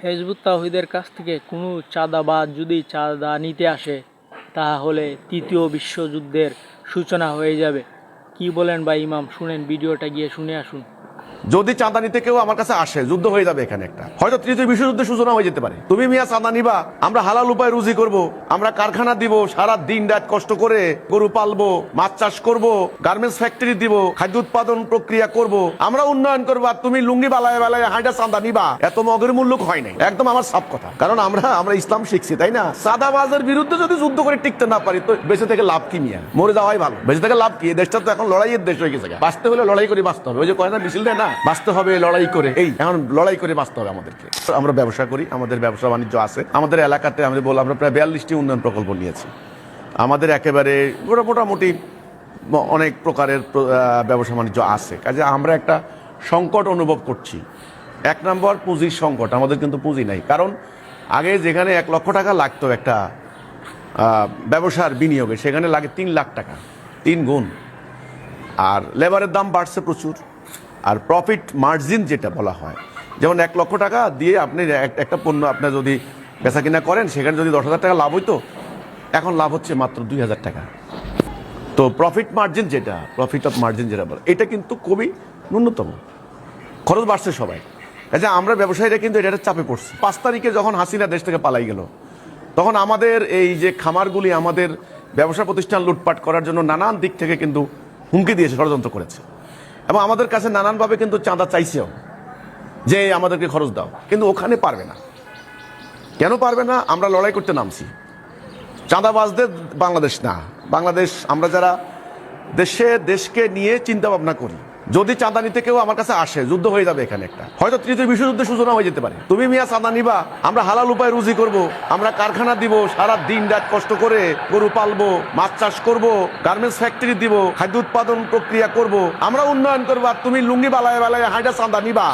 Hizb ut তাওহীদের কাছ থেকে কোনো চাঁদাবাজ যদি চাঁদা নিতে আসে তাহলে তৃতীয় বিশ্বযুদ্ধের সূচনা হয়ে যাবে। কি বলেন ভাই ইমাম? শুনেন, ভিডিওটা গিয়ে শুনে আসুন। যদি চাঁদা নিতে কেউ আমার কাছে আসে, যুদ্ধ হয়ে যাবে এখানে একটা, হয়তো তৃতীয় বিশ্বযুদ্ধের সূচনা হয়ে যেতে পারে। তুমি মিয়া চাঁদা নিবা, আমরা হালাল উপায় রুজি করব, আমরা কারখানা দিব, সারা দিন রাত কষ্ট করে গরু পালবো, মাছ চাষ করব, গার্মেন্টস ফ্যাক্টরি দিব, খাদ্য উৎপাদন প্রক্রিয়া করব, আমরা উন্নয়ন করবো, আর তুমি লুঙ্গি বালায় বালায় হাঁটা চাঁদা নিবা। এত মগের মূল্য হয় নাই, একদম আমার সাফ কথা। কারণ আমরা ইসলাম শিখছি, তাই না? চাঁদাবাজের বিরুদ্ধে যদি যুদ্ধ করে টিকতে না পারি তো বেঁচে থেকে লাভ কি মিয়া? মরে যাওয়াই ভালো। বেঁচে থেকে লাভ কি? এই দেশটা তো এখন লড়াইয়ের দেশ হয়ে গেছে। বাঁচতে হলে লড়াই করে বাঁচতে হবে। ওই যে কয় না, মিছিল দেয় না, বাঁচতে হবে লড়াই করে। এই এখন লড়াই করে বাঁচতে হবে আমাদেরকে। আমরা ব্যবসা করি, আমাদের ব্যবসা বাণিজ্য আছে। আমাদের এলাকাতে আমি বললাম আমরা প্রায় 42টি উন্নয়ন প্রকল্প নিয়েছি। আমাদের একেবারে মোটামুটি অনেক প্রকারের ব্যবসা বাণিজ্য আছে। কাজে আমরা একটা সংকট অনুভব করছি। এক নম্বর পুঁজির সংকট। আমাদের কিন্তু পুঁজি নাই। কারণ আগে যেখানে 1 লক্ষ টাকা লাগতো একটা ব্যবসার বিনিয়োগে, সেখানে লাগে 3 লাখ টাকা, 3 গুণ। আর লেবারের দাম বাড়ছে প্রচুর। আর প্রফিট মার্জিন যেটা বলা হয়, যেমন 1 লক্ষ টাকা দিয়ে আপনি একটা পণ্য আপনি যদি বেচা কিনা করেন, সেখানে যদি 10,000 টাকা লাভ হইতো, এখন লাভ হচ্ছে মাত্র 2,000 টাকা। তো প্রফিট মার্জিন যেটা, প্রফিট অফ মার্জিন যেটা বলে, এটা কিন্তু খুবই ন্যূনতম। খরচ বাড়ছে সবাই। আচ্ছা, আমরা ব্যবসায়ীরা কিন্তু এটা চাপে পড়ছি। 5 তারিখে যখন হাসিনা দেশ থেকে পালাই গেল, তখন আমাদের এই যে খামারগুলি, আমাদের ব্যবসা প্রতিষ্ঠান লুটপাট করার জন্য নানান দিক থেকে কিন্তু হুমকি দিয়েছে, ষড়যন্ত্র করেছে। এবং আমাদের কাছে নানানভাবে কিন্তু চাঁদা চাইছেও যে আমাদেরকে খরচ দাও, কিন্তু ওখানে পারবে না। কেন পারবে না? আমরা লড়াই করতে নামছি। চাঁদাবাজদের বাংলাদেশ না, বাংলাদেশ আমরা যারা দেশকে নিয়ে চিন্তা ভাবনা করি, যদি চাঁদা নিতে কেউ আমার কাছে আসে, যুদ্ধ হয়ে যাবে এখানে একটা, হয়তো তৃতীয় বিশ্বযুদ্ধের সূচনা হয়ে যেতে পারে। তুমি মিয়া চাঁদা নিবা, আমরা হালাল উপায় রুজি করব, আমরা কারখানা দিব, সারা দিন রাত কষ্ট করে গরু পালবো, মাছ চাষ করব, গার্মেন্টস ফ্যাক্টরি দিব, খাদ্য উৎপাদন প্রক্রিয়া করব, আমরা উন্নয়ন করবো, আর তুমি লুঙ্গি বালায় বালায় হাঁটা চাঁদা নিবা।